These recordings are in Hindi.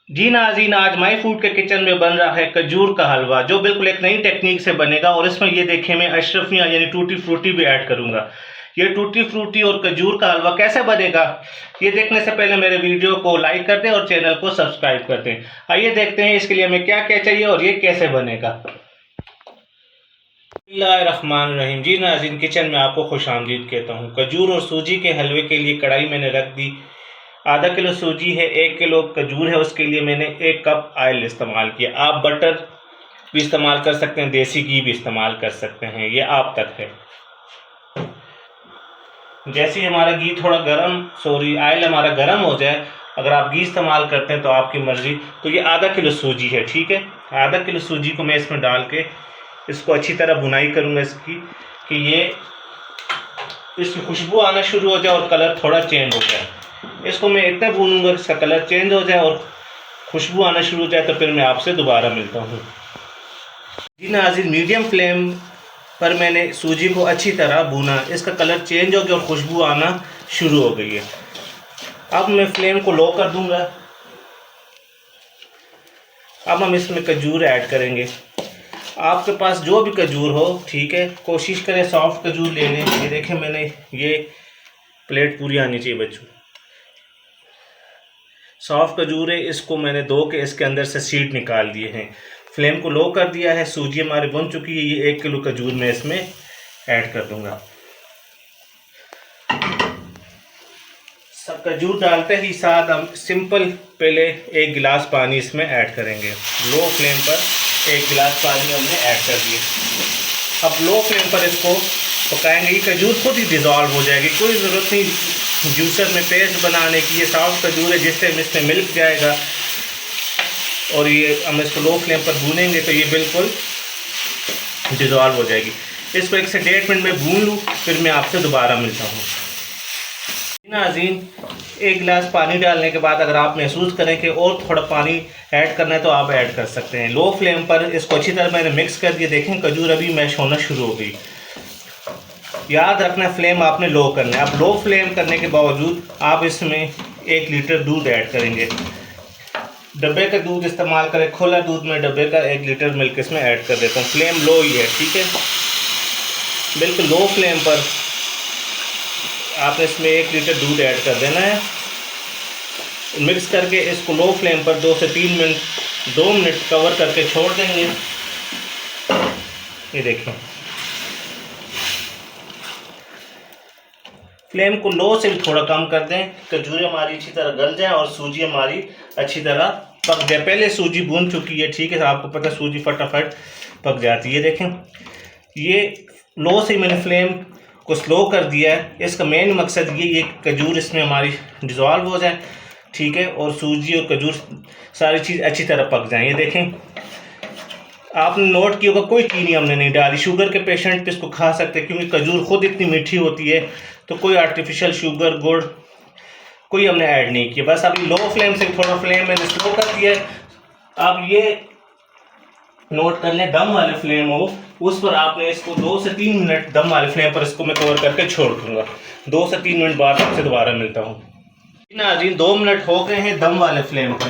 जी नाज़रीन, आज माई फूड के किचन में बन रहा है खजूर का हलवा, जो बिल्कुल एक नई टेक्निक से बनेगा। और इसमें ये देखिए, मैं अशरफियाँ यानी टूटी फ्रूटी भी ऐड करूँगा। ये टूटी फ्रूटी और खजूर का हलवा कैसे बनेगा, ये देखने से पहले मेरे वीडियो को लाइक कर दें और चैनल को सब्सक्राइब कर दें। आइए देखते हैं इसके लिए हमें क्या क्या चाहिए और ये कैसे बनेगा। बिस्मिल्लाहिर्रहमानिर्रहीम। जी नाज़रीन, किचन में आपको खुशामदीद कहता हूँ। खजूर और सूजी के हलवे के लिए कढ़ाई मैंने रख दी। आधा किलो सूजी है, 1 किलो खजूर है, उसके लिए मैंने 1 कप ऑयल इस्तेमाल किया। आप बटर भी इस्तेमाल कर सकते हैं, देसी घी भी इस्तेमाल कर सकते हैं, ये आप तक है। जैसे ही हमारा घी थोड़ा ऑयल हमारा गर्म हो जाए, अगर आप घी इस्तेमाल करते हैं तो आपकी मर्ज़ी। तो ये आधा किलो सूजी है, ठीक है। आधा किलो सूजी को मैं इसमें डाल के इसको अच्छी तरह भुनाई करूँगा इसकी, कि ये इसकी खुशबू आना शुरू हो जाए और कलर थोड़ा चेंज हो जाए। इसको मैं इतना भूनूंगा इसका कलर चेंज हो जाए और खुशबू आना शुरू हो जाए, तो फिर मैं आपसे दोबारा मिलता हूँ। जी नाज़रीन, मीडियम फ्लेम पर मैंने सूजी को अच्छी तरह भूना, इसका कलर चेंज हो गया और खुशबू आना शुरू हो गई है। अब मैं फ्लेम को लो कर दूंगा। अब हम इसमें खजूर ऐड करेंगे। आपके पास जो भी खजूर हो, ठीक है, कोशिश करें सॉफ्ट खजूर ले लें। ये देखें, मैंने ये प्लेट पूरी आनी चाहिए बच्चों। सॉफ्ट खजूर है, इसको मैंने धो के इसके अंदर से सीड निकाल दिए हैं। फ्लेम को लो कर दिया है, सूजी हमारी बन चुकी है। ये 1 किलो खजूर मैं इसमें ऐड कर दूंगा। सब खजूर डालते ही साथ हम सिंपल पहले 1 गिलास पानी इसमें ऐड करेंगे। लो फ्लेम पर 1 गिलास पानी हमने ऐड कर दिया। अब लो फ्लेम पर इसको पकाएंगे। ये खजूर खुद ही डिज़ोल्व हो जाएगी, कोई ज़रूरत नहीं जूसर में पेस्ट बनाने की। ये सॉफ्ट खजूर है, जिस टाइम इसमें मिल्क जाएगा और ये हम इसको लो फ्लेम पर भूनेंगे तो ये बिल्कुल डिज़ोल्व हो जाएगी। इसको 1 से 1.5 मिनट में भून लूँ, फिर मैं आपसे दोबारा मिलता हूँ। नाज़रीन, 1 गिलास पानी डालने के बाद अगर आप महसूस करें कि और थोड़ा पानी ऐड करना है तो आप ऐड कर सकते हैं। लो फ्लेम पर इसको अच्छी तरह मैंने मिक्स कर दिया। देखें, खजूर अभी मैश होना शुरू हो गई। याद रखना, फ्लेम आपने लो करना है। अब लो फ्लेम करने के बावजूद आप इसमें 1 लीटर दूध ऐड करेंगे। डब्बे का दूध इस्तेमाल करें, खुला दूध में डब्बे का 1 लीटर मिल्क इसमें ऐड कर देता हूँ। फ्लेम लो ही है, ठीक है, बिल्कुल लो फ्लेम पर आपने इसमें 1 लीटर दूध ऐड कर देना है। मिक्स करके इसको लो फ्लेम पर 2 से 3 मिनट 2 मिनट कवर करके छोड़ देंगे। ये देखिए, फ्लेम को लो से भी थोड़ा कम कर दें, खजूरें हमारी अच्छी तरह गल जाए और सूजी हमारी अच्छी तरह पक जाए। पहले सूजी भून चुकी है, ठीक है, आपको पता है सूजी फटाफट पक जाती है। देखें, ये लो से मैंने फ्लेम को स्लो कर दिया है। इसका मेन मकसद ये खजूर इसमें हमारी डिज़ोल्व हो जाए, ठीक है, और सूजी और खजूर सारी चीज़ अच्छी तरह पक जाए। ये देखें, आपने नोट किया होगा कोई चीनी हमने नहीं डाली। शुगर के पेशेंट भी इसको खा सकते हैं, क्योंकि खजूर खुद इतनी मीठी होती है, तो कोई आर्टिफिशियल शुगर गुड़ कोई हमने ऐड नहीं किया। बस अभी लो फ्लेम से थोड़ा फ्लेम मैंने स्लो कर दिया है। अब ये नोट कर लें, दम वाले फ्लेम हो उस पर आपने इसको 2 से 3 मिनट दम वाले फ्लेम पर इसको मैं कवर करके छोड़ दूंगा। 2 से 3 मिनट बाद आपसे दोबारा मिलता हूँ। नाज़रीन, 2 मिनट हो गए हैं दम वाले फ्लेम पर।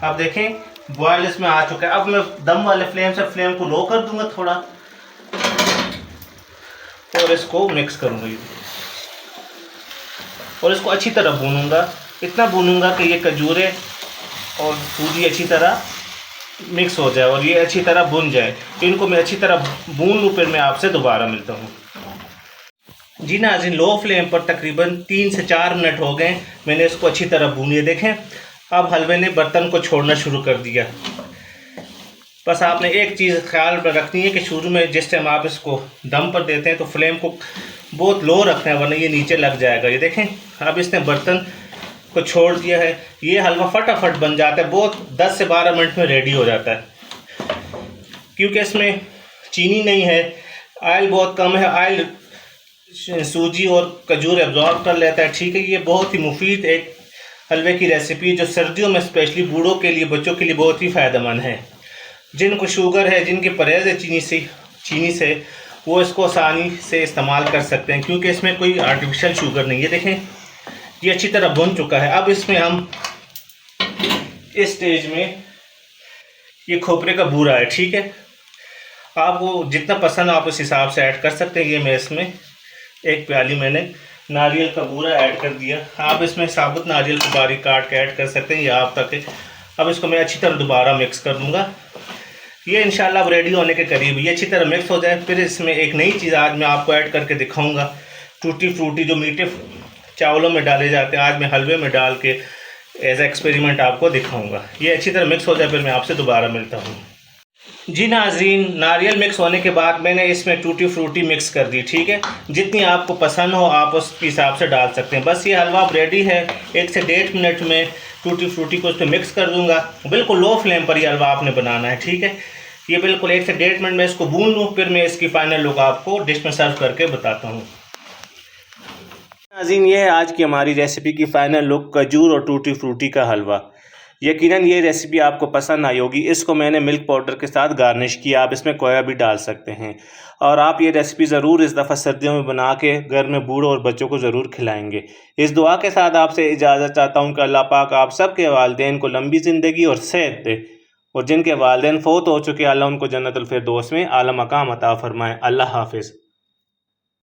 आप देखें, बॉयल इसमें आ चुका है। अब मैं दम वाले फ्लेम से फ्लेम को लो कर दूंगा थोड़ा और इसको मिक्स करूंगा और इसको अच्छी तरह भूनूंगा। इतना भूनूंगा कि ये खजूरें और सूजी अच्छी तरह मिक्स हो जाए और ये अच्छी तरह भुन जाए। इनको मैं अच्छी तरह भून लूँ, फिर मैं आपसे दोबारा मिलता हूँ। जी नाज़रीन, लो फ्लेम पर तकरीबन 3 से 4 मिनट हो गए, मैंने इसको अच्छी तरह भूनी है। देखें, अब हलवे ने बर्तन को छोड़ना शुरू कर दिया। बस आपने एक चीज़ ख्याल रखनी है कि शुरू में जिस टाइम आप इसको दम पर देते हैं तो फ्लेम को बहुत लो रखना है, वरना ये नीचे लग जाएगा। ये देखें, अब इसने बर्तन को छोड़ दिया है। ये हलवा फटाफट बन जाता है, बहुत 10 से 12 मिनट में रेडी हो जाता है, क्योंकि इसमें चीनी नहीं है, ऑयल बहुत कम है। ऑयल सूजी और खजूर एब्जॉर्ब कर लेता है, ठीक है। ये बहुत ही मुफीद एक हलवे की रेसिपी, जो सर्दियों में स्पेशली बूढ़ों के लिए, बच्चों के लिए बहुत ही फ़ायदेमंद है। जिनको शुगर है, जिनके परहेज़ है चीनी से, वो इसको आसानी से इस्तेमाल कर सकते हैं, क्योंकि इसमें कोई आर्टिफिशियल शुगर नहीं है। देखें, ये अच्छी तरह भुन चुका है। अब इसमें हम इस स्टेज में ये खोपरे का बूरा है, ठीक है। आपको जितना पसंद आप उस हिसाब से ऐड कर सकते हैं। ये मैं इसमें 1 प्याली मैंने नारियल का बूरा ऐड कर दिया। आप इसमें साबुत नारियल को बारीक काट के ऐड कर सकते हैं या आप तक। अब इसको मैं अच्छी तरह दोबारा मिक्स कर दूंगा। ये इंशाल्लाह अब रेडी होने के करीब ये अच्छी तरह मिक्स हो जाए। फिर इसमें एक नई चीज़ आज मैं आपको ऐड करके दिखाऊंगा, टूटी फ्रूटी जो मीठे चावलों में डाले जाते हैं, आज मैं हलवे में डाल के एज एक्सपेरिमेंट आपको दिखाऊंगा। ये अच्छी तरह मिक्स हो जाए फिर मैं आपसे दोबारा मिलता हूँ। जी नाज़रीन, नारियल मिक्स होने के बाद मैंने इसमें टूटी फ्रूटी मिक्स कर दी, ठीक है। जितनी आपको पसंद हो आप उस हिसाब से डाल सकते हैं। बस ये हलवा अब रेडी है। 1 से 1.5 मिनट में टूटी फ्रूटी को उसमें मिक्स कर दूंगा। बिल्कुल लो फ्लेम पर ये हलवा आपने बनाना है, ठीक है। ये बिल्कुल 1 से 1.5 मिनट में इसको भून लूँ, फिर मैं इसकी फाइनल लुक आपको डिश में सर्व करके बताता हूँ। नाज़रीन, ये है आज की हमारी रेसिपी की फ़ाइनल लुक, खजूर और टूटी फ्रूटी का हलवा। यकीनन ये रेसिपी आपको पसंद आई होगी। इसको मैंने मिल्क पाउडर के साथ गार्निश किया। आप इसमें खोया भी डाल सकते हैं। और आप ये रेसिपी ज़रूर इस दफ़ा सर्दियों में बना के घर में बूढ़ों और बच्चों को ज़रूर खिलाएंगे। इस दुआ के साथ आपसे इजाज़त चाहता हूँ कि अल्लाह पाक आप सबके वालिदैन को लंबी ज़िंदगी और सेहत दे, और जिनके वालिदैन फ़ौत हो चुके अल्लाह उनको जन्नतुल फिरदौस में आला मकाम अता फ़रमाए। अल्लाह हाफ़िज़।